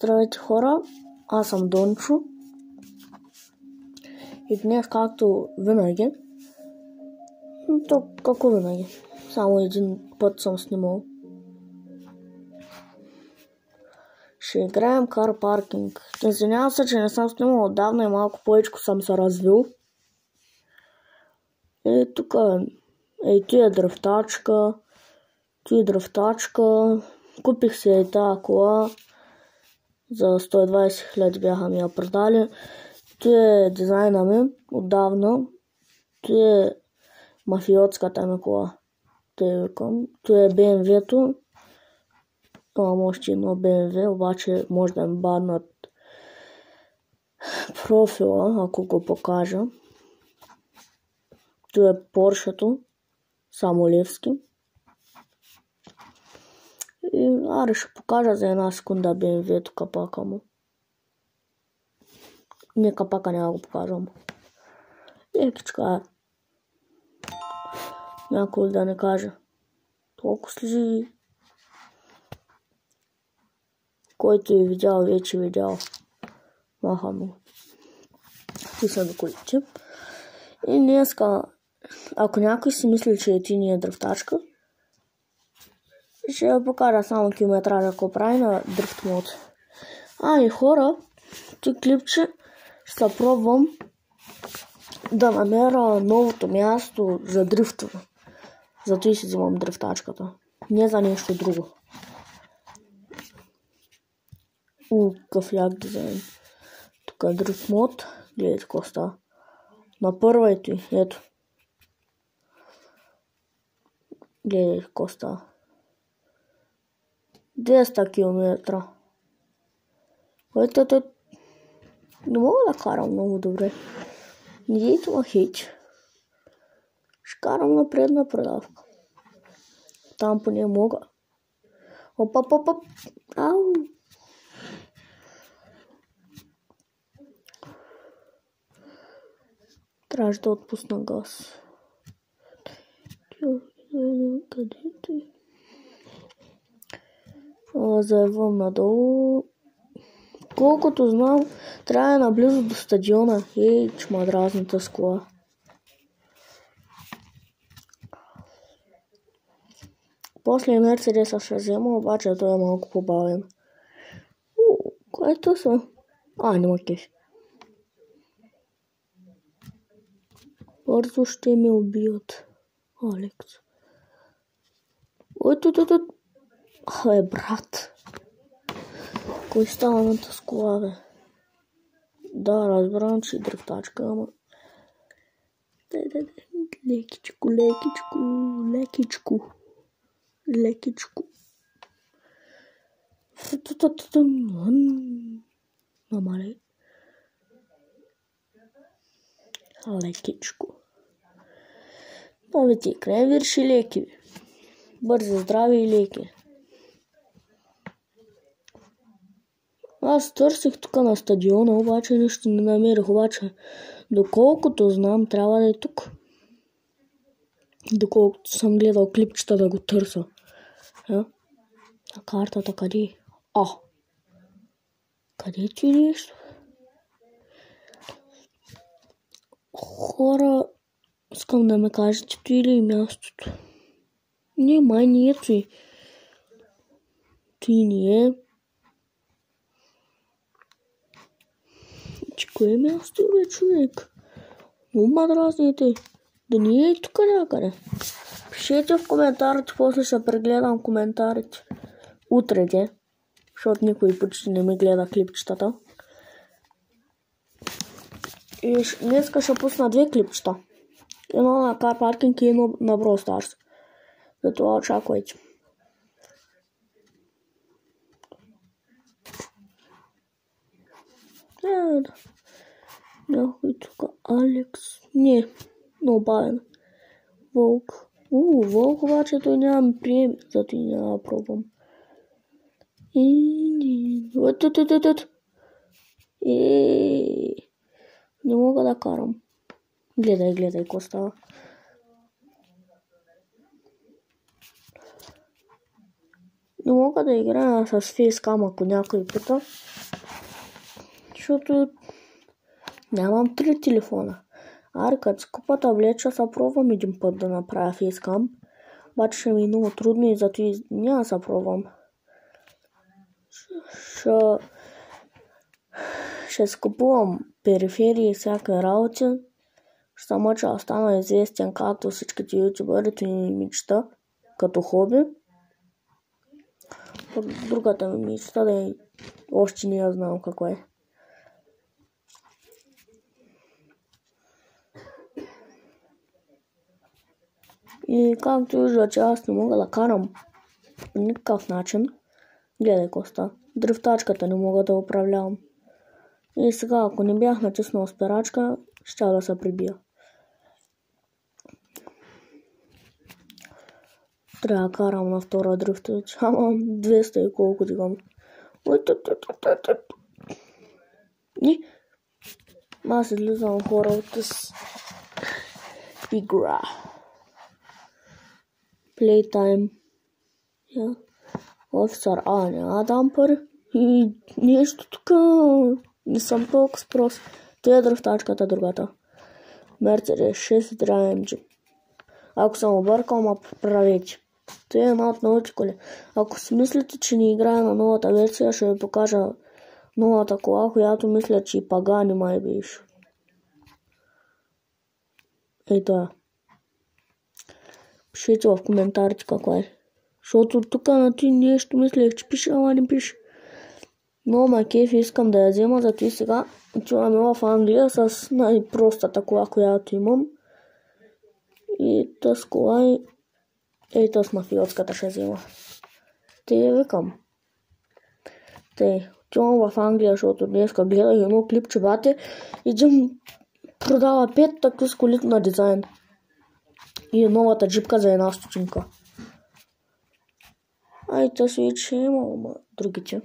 Здравейте хора, аз съм Дончо и днес, както винаги, то какво винаги, само един път съм снимал, ще играем Car Parking. Извинявам се, че не съм снимал отдавна и малко повече съм се развил. И тук ти е дръфтачка, купих си и тази кола. За 120 000 бяха ми я продали. Той е дизайна ми отдавна. Той е мафиотската ми кола. Той е BMW-то. Имам още едно BMW, обаче може да ми баднат профила, ако го покажа. Той е Поршето, само Левски. И аре ще покажа за една секунда BMW-то капака му. Не, капака няма го покажам. Лекичка е. Някой да не каже. Толкова слежи. Който е видял, вече видял. Маха му. Ти са до колите. И днеска, ако някой си мисли, че ти не е дръфтачка, ще я покажа само километража, ако прави на дрифт мод. И хора, ти клипче ще пробвам да намеря новото място за дрифтове. Зато и си взимам дрифтачката. Не за нещо друго. Какъв як дизайн. Тук е дрифт мод. Гледайте какво става. На първа е той. Ето. Гледайте какво става. 200 км. Който не мога да карам много добре. Не дейте ма хейти. Ще карам на предна предавка. Там поне мога. Оп. Ау. Трябваше да отпусна газ. Къде ти? Заевам надолу. Колкото знам, трябва наблизо до стадиона. Чмадразната с кола. После Мерцедеса ще взема, обаче той е малко побавен. Което са? Нема кеф. Бързо ще ме убият. Алекс. Брат. Кой става на тази кола, бе? Да, разбирам, че е дрифтачка, ама... Лекичко. Намале. Лекичко. Новите кренвирши леки. Бързи, здрави и леки. Аз търсих тук на стадиона, обаче нищо не намерих. Обаче, доколкото знам, трябва да е тук. Доколкото съм гледал клипчета да го търся. На картата къде е? Къде ти идеш? Хора, искам да ме кажете, той или е мястото? Не, май не е той. Той не е. Кое е място, бе, човек? Ма дразните. Да не е тук някъде. Пишете в коментарите, после ще прегледам коментарите. Утре, защото никой почти не ми гледа клипчетата. И днеска ще пусна 2 клипчета. Едно на Car Parking и едно на Brawl Stars. Затова очаквайте. Някой тук Алекс. Не, много бавен. Вълк. Вълк, обаче той няма ми приеме, зато и няма да пробвам. Не мога да карам. Гледай, какво става. Не мога да играя с фейскам, ако някой пита. Защото нямам 3 телефона. Аре, като си купа таблет, ще се пробвам един път да направя фейскам. Обаче ще ми е много трудно и зато и няма да се пробвам. Ще си купувам периферии и всяка работа. Ще се мъча да стана известен, както всичките ютубърите ми мечта, като хоби. Другата ми мечта да още не я знам каква е. И както виждате, аз не мога да карам по никакъв начин. Гледай коста. Дрифтачката не мога да управлявам. И сега, ако не бях натиснал спирачка, ще да се прибия. Трябва да карам на втора дрифта. Ама 200 и колко дигам. И аз излизам хора от игра. Playtime. Офисър няма дам пари. И нещо тук не съм толкова прост. Това е дрифтачката другата. Mercedes 6 AMG. Ако съм объркал, ма поправете. Това е една от новите коли. Ако си мислите, че не играя на новата версия, ще ви покажа новата кола, която мисля, че и Пагани май беше. Ей това. Пишете в коментарите каква е. Защото тук на ти нещо мислех, че пише, ама не пише. Но ма кеф искам да я взема, зато и сега отиваме в Англия с най-простата кола, която имам. И тъс кола и тъс мафиотската ще взема. Те я викам. Отивам в Англия, защото днеска гледах едно клипче, бате. Един продава 5 такива с колите на дизайн. И новата джипка за 1 стотинка. Тъс вече имам другите.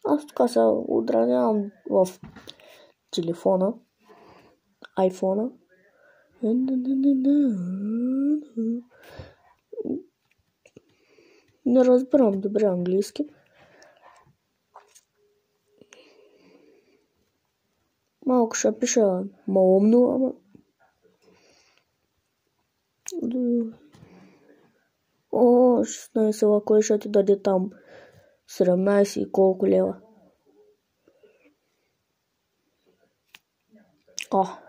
Аз тук се отразявам в телефона. Айфона. Не разбирам добре английски. Малко ще пиша малумно, ама... О, 16 лева, кой ще ти даде там 17 и колко лева?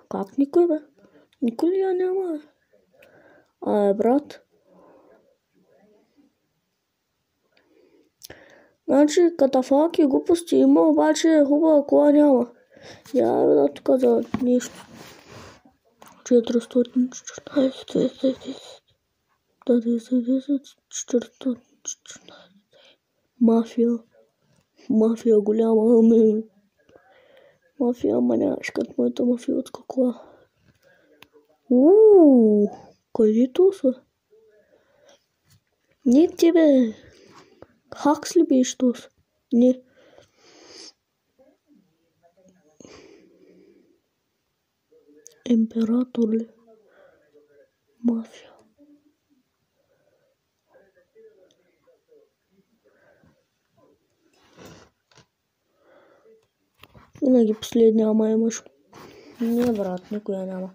Как никой бе? Никой ли я няма? Брат. Значи катафалки и глупости има, обаче хубава кола няма. Я видя тук за нещо. 414. Да, 10, 414. Мафия голяма, Мафия, ама нямаш като моята мафиотска кола. Къде то са? Не тебе. Хакс ли беше то са? Не. Император ли? Мафия. Винаги последния, ама имаш. Не, брат, никоя няма.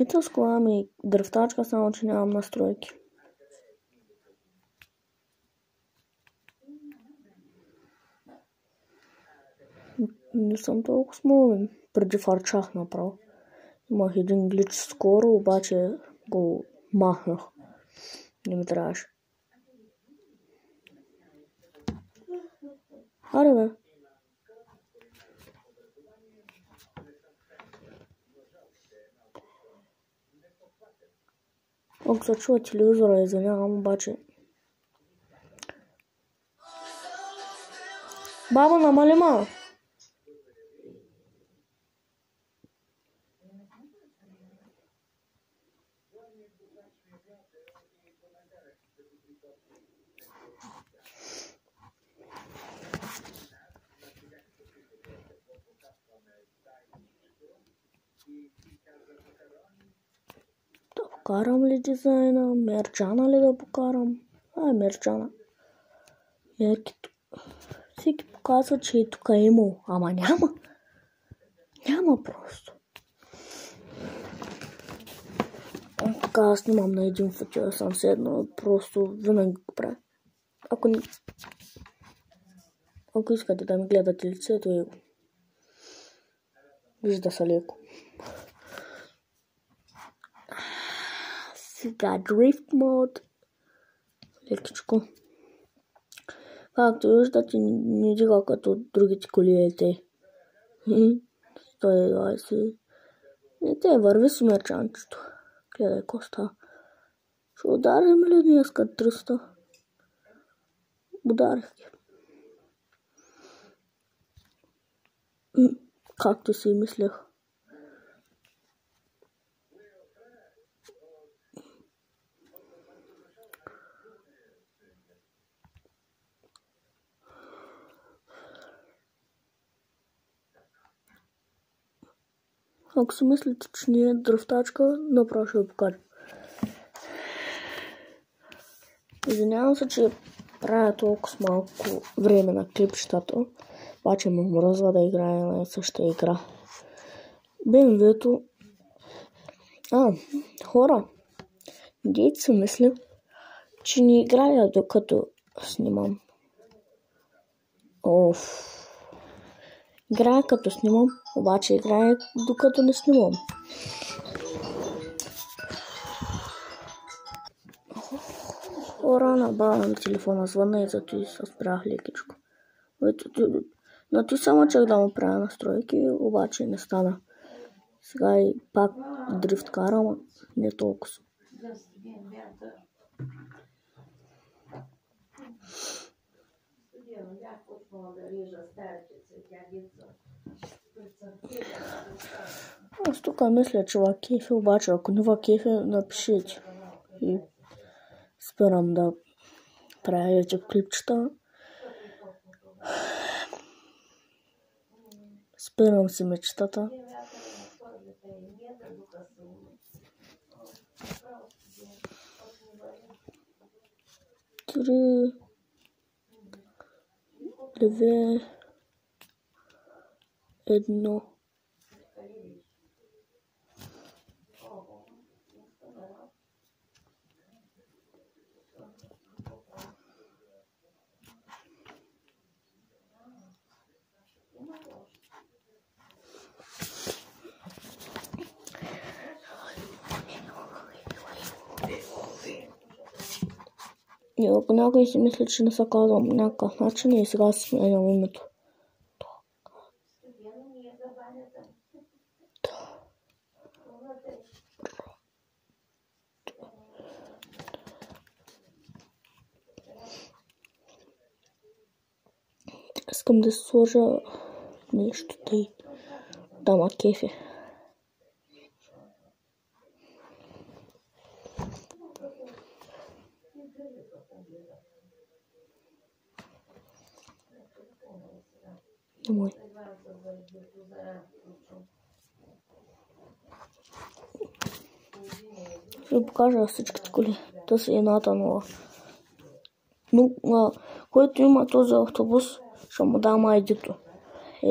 Ето с кола ми дрифтачка, само че нямам настройки. Не съм толкова смолен. Преди фарчах направо. Имах един глич скоро, обаче го махнах. Не ми трябваше. Аре бе. Ако се чува телевизора, извинявам, обаче. Баба, намали ма! покарам ли дизайна? Мерджана ли да покарам? Мерджана. Меркито. Всеки показва, че и тук е имало. Ама няма. Няма просто. Така аз снимам на един футбол, съм седнал, просто винаги го правя. Ако искате да ми гледате лицето, его вижда се леко. Сега дрифт мод. Лекичко. Както виждате, не дига като другите колиите. 120. И те върви с мерчанчето. Гледай коста. Ще ударим ли днеска 300? Ударих ги. Както си мислех. Ако си мислите, че не е дръвтачка, направо ще ви покажа. Извинявам се, че правя толкова с малко време на клипчетата, обаче ме мръзва да играя на същата игра. BMW-то... Хора, дейте си мисля, че не играя докато снимам. Играя като снимам, обаче играя докато не снимам. Хора, набавям телефона, звънна и зато и се спрях лекичко. Натисам чак да му правя настройки, обаче не стана. Сега и пак дрифт карам, не толкова. Аз тук мисля, че ва кефи, обаче ако не ва кефи, напишете. И спирам да правя YouTube клипчета. Спирам си мечтата. Три, две, едно. И ако някой си мисли, че не се казвам някакъв начин, и сега си сменям името. Искам да сложа нещо тъй. Дама кефи. Мой. Ще покажа всичките коли. Та са едната нова. Но, който има този автобус, ще му дам ID-то.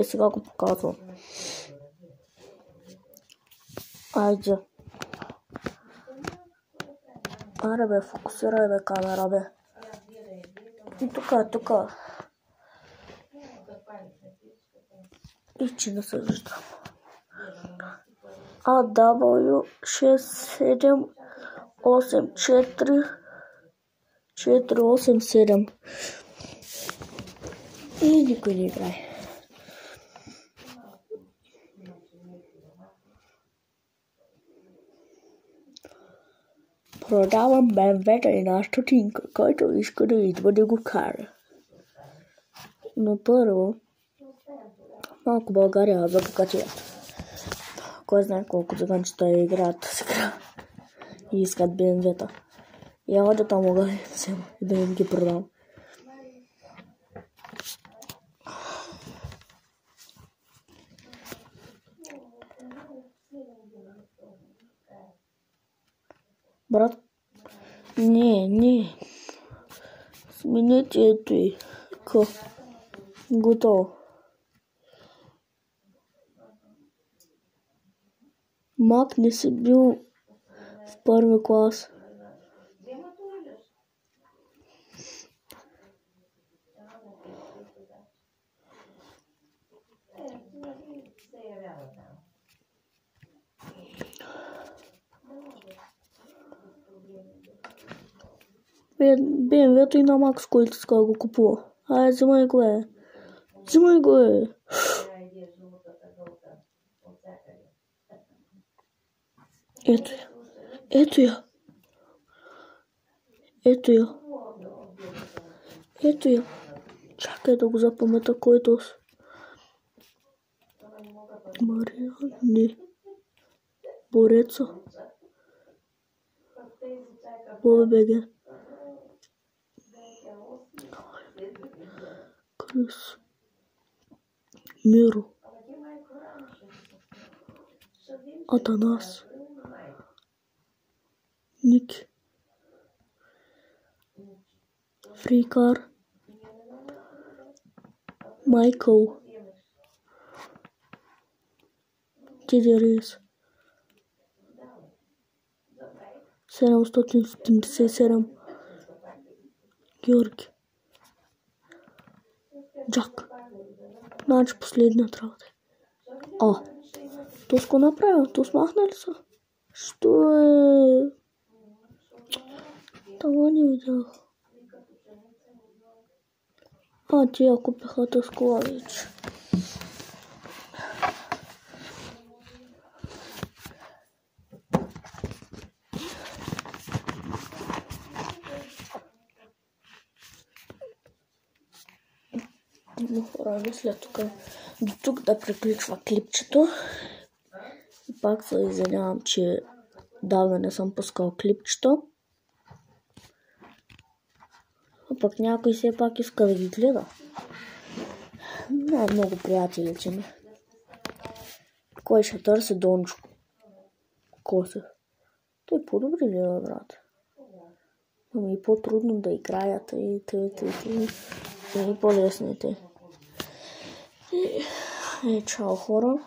Сега го показвам. ID. Аре бе, фокусирай бе камера бе. И тук. И че не се вижда. AW6784487. И никой не играе. Продавам BMW-та и на стотинка, който иска да идва да го кара. Но първо, малко България забогатят. Кой знае колко заганчета играят сега и искат BMW-та. Я да там мога да им ги продам. Брат, не. Сменете ето и. Готово. Мак, не си бил в първи клас. BMW-то и на Макс, който иска да го купува. Айде, взимай го е. Ето я. Чакай да го запомета който с. Мария, не. Бореца. БГ. Крис. Миро. Атанас. Ники. Фрикар. Майкъл. Тидерис. 777. Георги. Джак. Значи последният работа. То ско направил, то смахна ли са? Що е? Това не видях. Тия купиха тъскова вече. Хора, мисля до тук да приключва клипчето. И пак се извинявам, че давно не съм пускал клипчето. А пък някой все пак иска да ги гледа. Не е много приятелите ми. Кой ще търси Дончо Косев? Той по-добри ли е, брат? Ами и по-трудно да играят и по-лесните. Чао, хора.